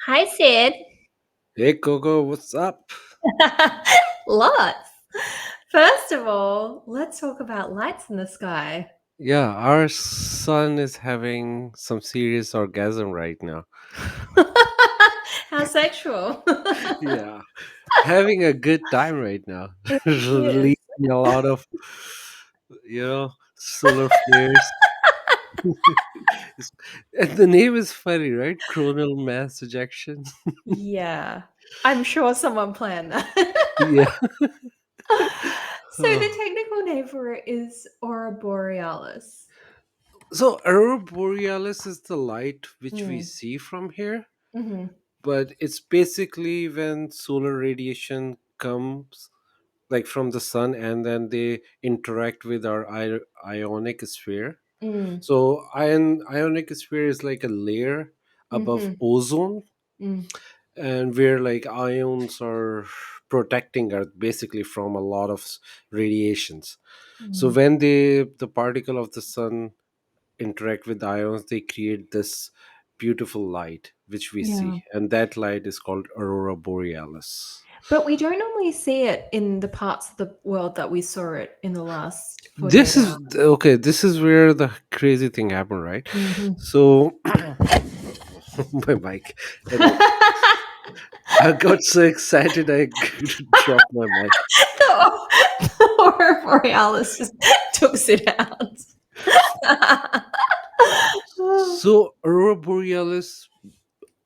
Hi, Sid. Hey Coco, what's up? Lots. First of all, let's talk about lights in the sky. Yeah, our son is having some serious orgasm right now. How sexual. Yeah, having a good time right now. Yes. Releasing a lot of, solar flares. It's- and the name is funny, right? Coronal mass ejection. Yeah. I'm sure someone planned that. Yeah. So the technical name for it is Aurora Borealis. So Aurora Borealis is the light which we Mm. see from here, Hmm. but it's basically when solar radiation comes like from the sun and then they interact with our ionic sphere. Mm. So ionic sphere is like a layer above Hmm. ozone, Mm. and where like ions are protecting earth basically from a lot of radiations. So Mm. when the particle of the sun interact with ions, they create this beautiful light which we Yeah. see, and that light is called aurora borealis. But we don't normally see it in the parts of the world that we saw it in the last This 48 is hours. okay. This is where the crazy thing happened, right? Mhm. So, my mic. Anyway, I got so excited I dropped my mic. The Aurora Borealis just took it out. So, Aurora Borealis,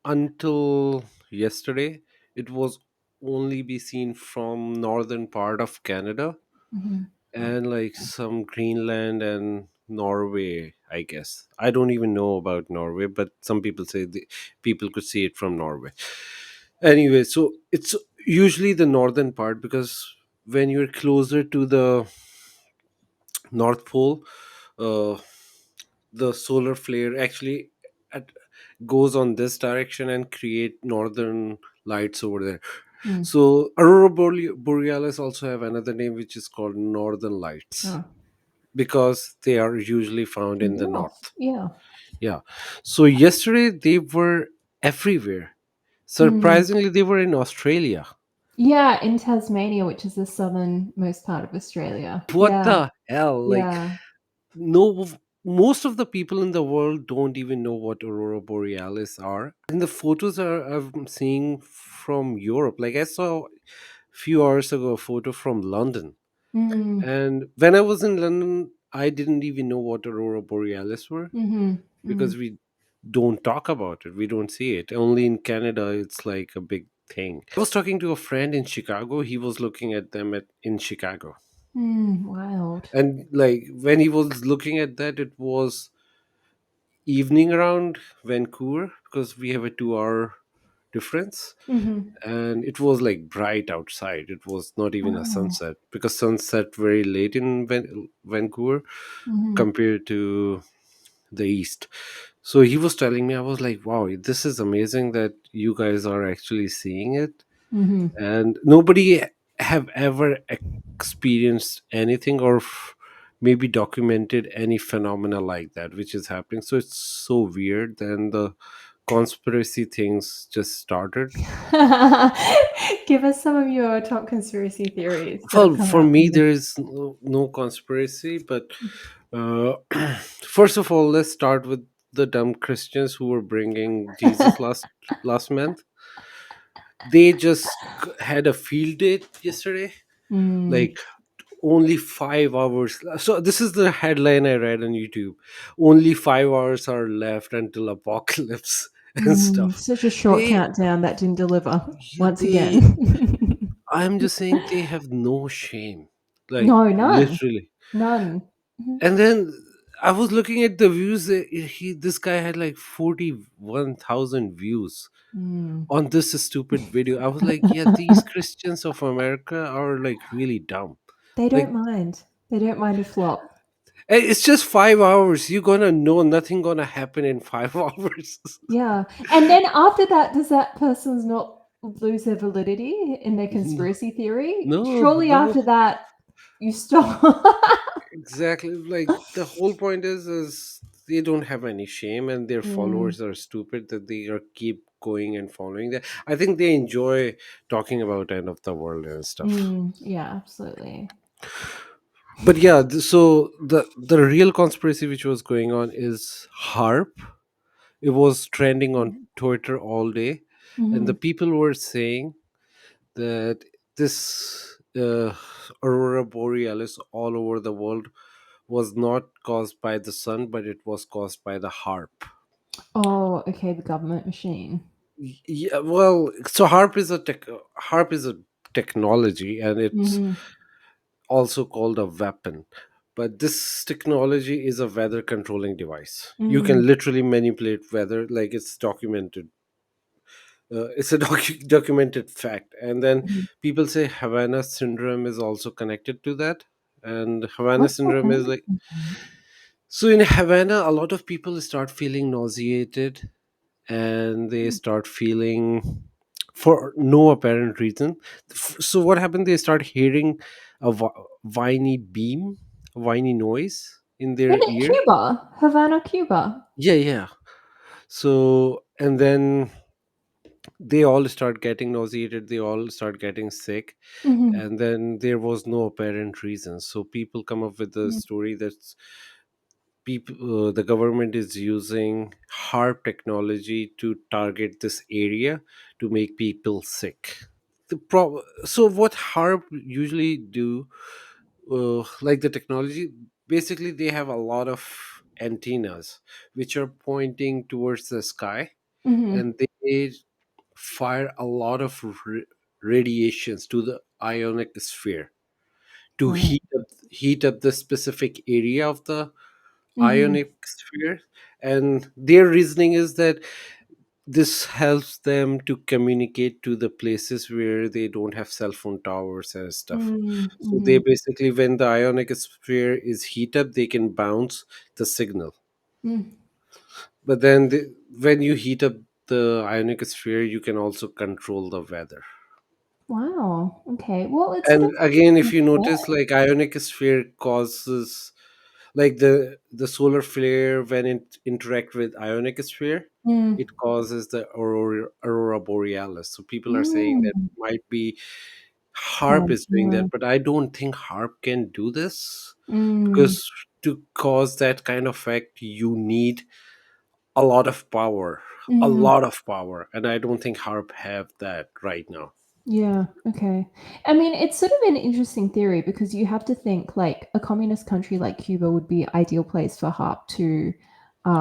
until yesterday, it was only be seen from northern part of Canada Mhm. and like some Greenland and Norway, I guess. I don't even know about Norway, but some people say people could see it from Norway. Anyway, so it's usually the northern part because when you're closer to the North Pole, uh, the solar flare actually at, goes on this direction and create northern lights over there. Mm. So Aurora Borealis also have another name which is called Northern Lights Oh, because they are usually found in the north. north. Yeah. Yeah. So yesterday they were everywhere. Mm. Surprisingly, they were in Australia. Yeah, in Tasmania, which is the southernmost part of Australia. What Yeah. the hell? Like, Yeah. no, most of the people in the world don't even know what aurora borealis are. And the photos are I'm seeing from Europe. Like, I saw a few hours ago a photo from London. Mm. And when I was in London, I didn't even know what aurora borealis were Mhm. Mm. because we don't talk about it. We don't see it. Only in Canada, it's like a big thing. I was talking to a friend in Chicago. He was looking at them in Chicago. Mm. Wild. And like when he was looking at that, it was evening around Vancouver because we have a 2 hour difference. Mhm. And it was like bright outside. It was not even a Oh. sunset because sunset very late in Vancouver Mhm. compared to the east. So he was telling me, I was like, wow, this is amazing that you guys are actually seeing it. Mhm. And nobody have ever experienced anything or maybe documented any phenomena like that which is happening. So it's so weird. And the conspiracy things just started. Give us some of your top conspiracy theories that have Well, come for out me from this. there is no conspiracy, but uh, first of all, let's start with the dumb Christians who were bringing Jesus last month. They just had a field day yesterday, Mm. like only 5 hours. So this is the headline I read on YouTube. Only 5 hours are left until apocalypse and Mm. stuff. Such a short They, countdown that didn't deliver yeah, once they. again. I'm just saying they have no shame, like No, none. literally. None. Mhm. And then I was looking at the views. This guy had like 41,000 views Mm. on this stupid video. I was like, yeah, these Christians of America are like really dumb. They Like, don't mind. They don't mind a flop. it's just 5 hours. You're gonna know nothing gonna happen in 5 hours. Yeah. And then after that, does that person's not lose their validity in their No, conspiracy theory? no, Surely no, after that, you stop. exactly. Like the whole point is they don't have any shame, and their Mm. followers are stupid that they are keep going and following that. I think they enjoy talking about end of the world and stuff. Yeah, absolutely. But yeah, so the real conspiracy which was going on is HAARP. It was trending on Twitter all day, and the Mm-hmm. people were saying that this Aurora Borealis all over the world was not caused by the sun, but it was caused by the HAARP. Oh, okay, the government machine. Yeah, well, so HAARP is a technology, and it's Mm-hmm. also called a weapon. But this technology is a weather controlling device. You Mm-hmm. can literally manipulate weather, like it's documented. It's a documented fact. And then people say Havana syndrome is also connected to that. And Havana What's the syndrome is Havana like, syndrome? so in Havana, a lot of people start feeling nauseated, and they start feeling for no apparent reason. So what happened? They start hearing a whiny beam, whiny noise in In their ear. Cuba, Havana, Cuba. Yeah, yeah. So and then they all start getting nauseated. They all start getting sick, Mm-hmm. and then there was no apparent reason. So people come up with the story that the government is using HARP technology to target this area to make people sick. So what HARP usually do, like the technology, basically they have a lot of antennas which are pointing towards the sky, Mm-hmm. and they fire a lot of radiations to the ionic sphere to Right. heat up the specific area of the Mm-hmm. ionic sphere. And their reasoning is that this helps them to communicate to the places where they don't have cell phone towers and stuff. So they Mm-hmm. basically, when the ionic sphere is heat up, they can bounce the signal. Mm. But then when you heat up the ionic sphere, you can also control the weather. Wow. Okay. Well, it's sort And again, if of you notice, fair. like ionic sphere causes, like the solar flare, when it interact with ionic sphere, Mm. it causes the aurora borealis. So people are saying that Mm. might be HARP Hard. is doing Yeah. that, but I don't think HARP can do this, Mm. because to cause that kind of effect you need a lot of power, a Mm. lot of power, and I don't think HARP have that right now. Yeah, okay. I mean, it's sort of an interesting theory because you have to think like a communist country like Cuba would be ideal place for HARP to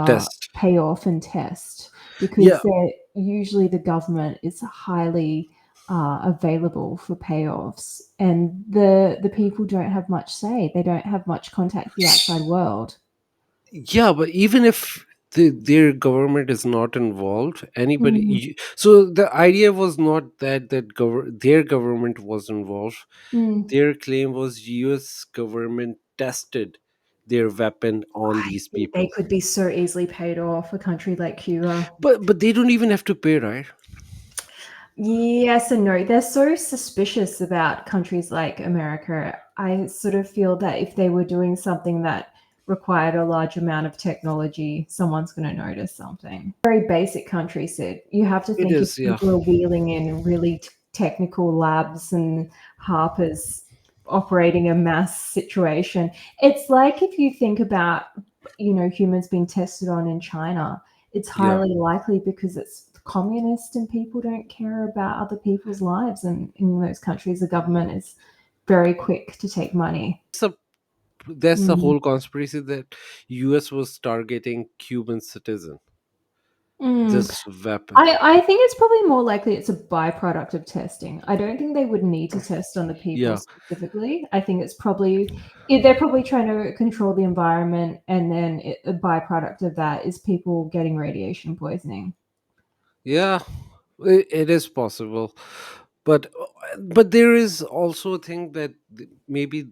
Test. pay off and test Yeah. because they're usually the government is highly available for payoffs, and the people don't have much say. They don't have much contact with the outside world. Yeah, but even if their government is not involved, Mm, so the idea was not that their government was involved. mm. Their claim was US government tested their weapon on I these think they people. could be so easily paid off, a country like Cuba. But they don't even have to pay, right? Yes and no. They're so suspicious about countries like America. I sort of feel that if they were doing something that required a large amount of technology, someone's going to notice something. Very basic country, Sid. You have to It think if is, yeah. people are wheeling in really technical labs and harpers operating a mass situation. It's like if you think about, humans being tested on in China, it's Yeah. highly likely because it's communist and people don't care about other people's lives. And in those countries, the government is very quick to take money. So that's the Mm. whole conspiracy, that US was targeting Cuban citizen. Mm. This weapon. I think it's probably more likely it's a byproduct of testing. I don't think they would need to test on the people Yeah. specifically. I think it's probably they're probably trying to control the environment, and then a byproduct of that is people getting radiation poisoning. Yeah, it is possible, but there is also a thing that maybe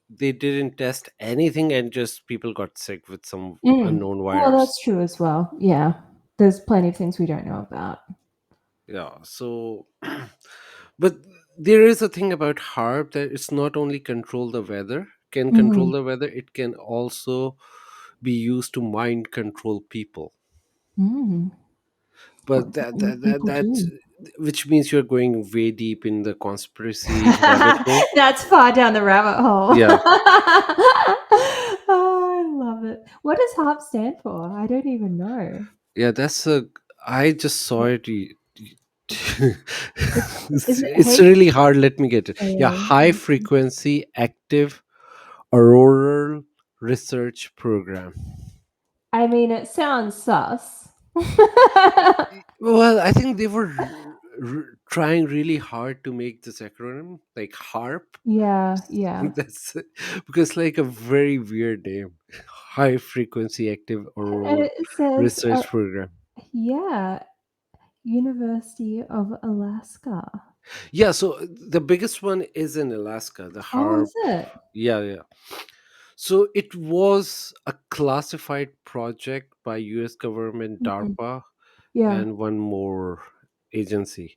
they didn't test anything and just people got sick with some Mm. unknown Well, virus. that's true as well. Yeah, there's plenty of things we don't know about. Yeah, so but there is a thing about HARP, that it's not only control Mhm. the weather, it can also be used to mind control people. Mm. What but do people that do? which means you're going way deep in the conspiracy rabbit hole. That's far down the rabbit hole. Yeah, Oh, I love it. What does HAARP stand for? I don't even know. yeah, that's a. I just saw it. It's is it It's really hard. Let me get it. Yeah, HAA? high frequency active auroral research program. I mean, it sounds sus. Well, I think they were trying really hard to make this acronym like HARP. Yeah, yeah. That's because like a very weird name. High frequency active And auroral it says, research program. yeah, University of Alaska. Yeah, so the biggest one is in Alaska, the Oh, HARP. is it? Yeah, yeah. So it was a classified project by US government, Mhm. DARPA, Yeah. and one more agency.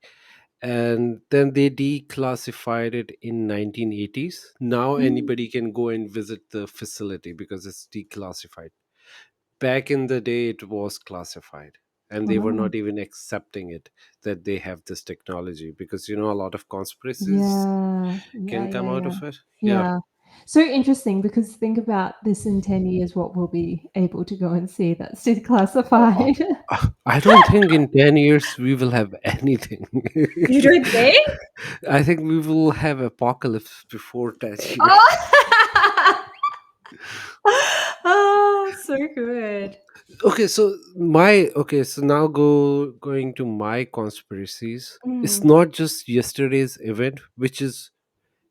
And then they declassified it in 1980s. Now Mm, anybody can go and visit the facility because it's declassified. Back in the day it was classified, and they were wow. not even accepting it, that they have this technology, because a lot of conspiracies Yeah, yeah, can come yeah, out yeah. of it. Yeah. Yeah. So interesting because think about this in 10 years, what we'll be able to go and see that's Uh, declassified. I don't think in 10 years we will have anything. You don't think? I think we will have apocalypse before that year. Oh! Oh, so good. Okay, so now going to my conspiracies. It's Mm, not just yesterday's event, which is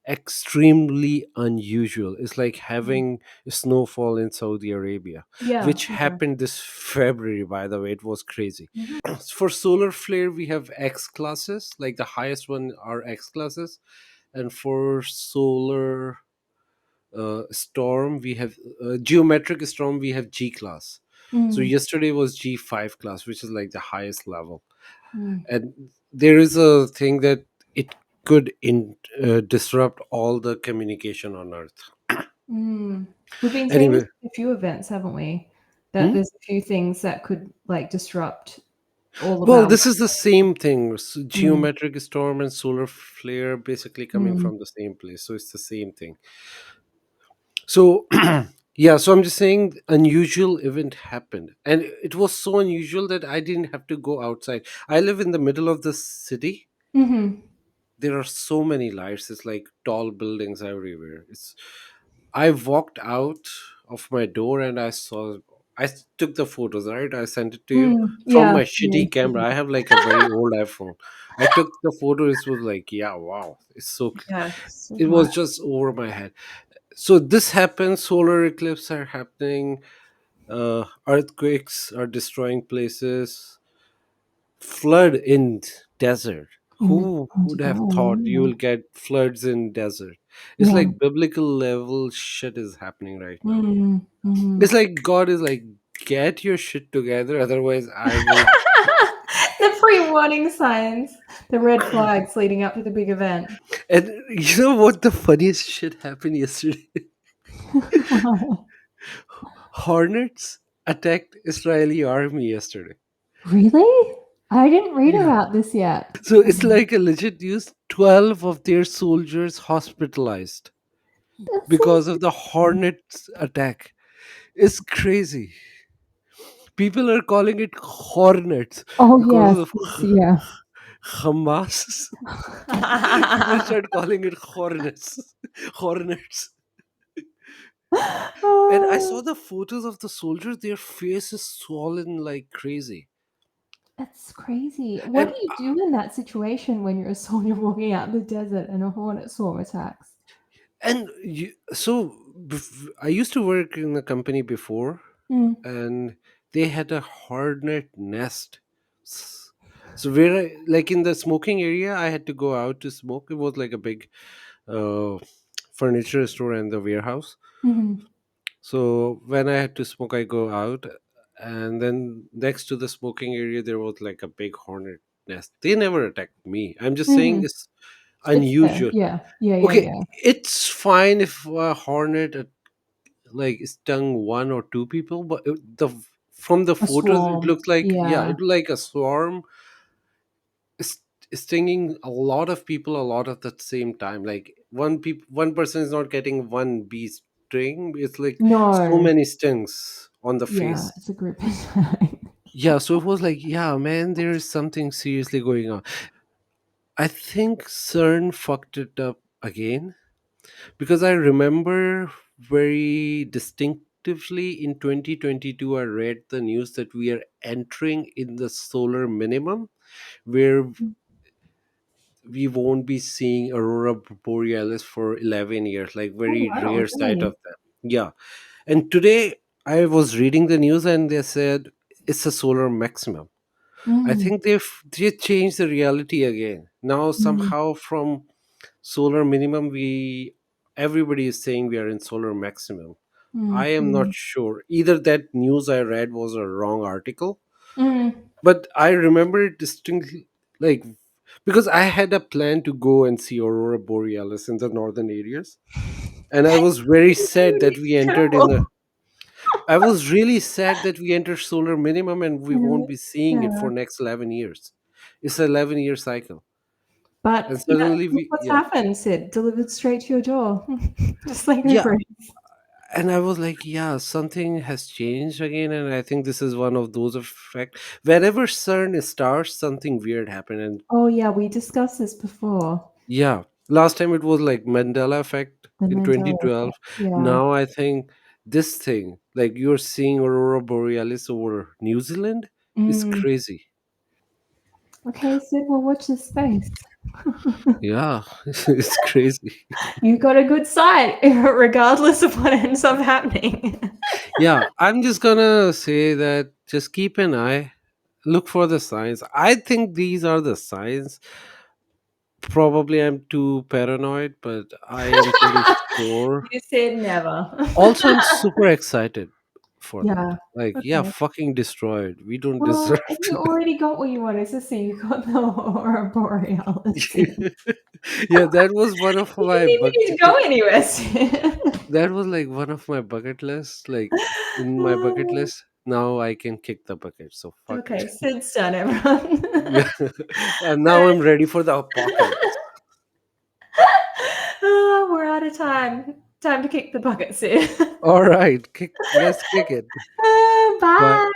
extremely unusual. It's like mm. having snowfall in Saudi Arabia, Yeah, which yeah. happened this February, by the way. It was crazy. Mhm. For solar flare, we have X classes, like the highest one are X classes. And for solar storm, we have geometric storm, we have G class. So Mm, yesterday was G5 class, which is like the highest level. mm, And there is a thing that it could disrupt all the communication on earth. mm. We've been seeing this Anyway. with a few events, haven't we? That Hmm? there's a few things that could like disrupt all of Well, our this is the same thing. mm, Geometric storm and solar flare basically coming mm, from the same place, so it's the same thing. So yeah, so I'm just saying unusual event happened, and it was so unusual that I didn't have to go outside. I live in the middle of the city. mhm, There are so many lights. It's like tall buildings everywhere. It's I walked out of my door and I took the photos, right? I sent it to you from yeah, my yeah, shitty camera. I have like a very old iPhone. I took the photo. It was like, yeah, wow, it's yeah, so it hot. was just over my head. So this happens. Solar eclipses are happening. Earthquakes are destroying places. Flood in desert. In the Who would have thought you will underground, get floods in desert? It's yeah. like biblical level shit is happening right now. Mm, It's mhm. like God is like, get your shit together, otherwise I will. The pre-warning signs, the red flags leading up to the big event. And you know what the funniest shit happened yesterday? Hornets attacked Israeli army yesterday. Really? I didn't read Yeah. about this yet. So it's like a legit news. 12 of their soldiers hospitalized That's because of the interesting. Hornets attack. It's crazy. People are calling it Hornets Oh, because yes, of yeah. Hamas. People start calling it Hornets. Hornets. And I saw Oh, the photos of the soldiers. Their face is swollen like crazy. that's crazy. What And do you do in that situation when you're a soldier walking out in the desert and a hornet swarm attacks? I used to work in a company before, Mm, and they had a hornet nest. S- So where like in the smoking area, I had to go out to smoke. It was like a big uh, furniture store and the warehouse. mhm, So when I had to smoke, I go out, and then next to the smoking area, there was like a big hornet nest. They never attacked me. I'm just saying mhm. it's It's fair. unusual. Yeah, yeah, yeah, Okay, yeah. it's fine if a hornet like stung one or two people, but the from the A photos it swarm. looks like, yeah, Yeah. it like a swarm is stinging a lot of people a lot at the same time. Like one person is not getting one bee sting, it's like so No. many stings on the Yeah, face. it's a group attack. Yeah, so it was like, yeah, man, there is something seriously going on. I think CERN fucked it up again, because I remember very distinctively in 2022 I read the news that we are entering in the solar minimum, where we won't be seeing Aurora Borealis for 11 years, like Oh very wow, rare sight really? of them. Yeah. And today I was reading the news and they said it's a solar maximum. I Mm, think they changed the reality again. Now mm, somehow from solar minimum, we everybody is saying we are in solar maximum. I mm, am not mm, sure. Either that news I read was a wrong article, mm. but I remember it distinctly, like, because I had a plan to go and see Aurora Borealis in the northern areas, and I was very sad that we entered in the. Careful. I was really sad that we entered solar minimum and we Yeah. won't be seeing it Yeah. for next 11 years. It's an 11-year cycle, and But yeah, suddenly look we, what's yeah, happened, Sid. Delivered straight to your door. Just like yeah, Uber. and I was like, yeah, something has changed again, and I think this is one of those effect. Wherever CERN starts, something weird happened, and Oh yeah, we discussed this before. yeah, last time it was like Mandela effect The in Mandela 2012. effect. Yeah. Now I think this thing, like you're seeing Aurora Borealis over New Zealand, is Mm. crazy. Okay, Sid, well watch this space. Yeah, it's crazy. You got a good site, regardless of what ends up happening. Yeah, I'm just gonna say that just keep an eye, look for the signs. I think these are the signs. Probably I'm too paranoid, but I am pretty sure. You said never. Also, I'm super excited for that. Yeah. Like, yeah, Okay. fucking destroyed. We don't Well, deserve you already got what you wanted to see. You got the Aurora Borealis. You to. Yeah, that was one of my didn't even need to go anywhere. Sid. that was like one of my bucket lists. Like in my bucket list, now I can kick the bucket. So fuck it. Okay, Sid's done, everyone. Yeah, and now I'm ready for the apocalypse. Oh, we're out of time. Time to kick the bucket, Sid. All right, let's kick it. Bye. Bye.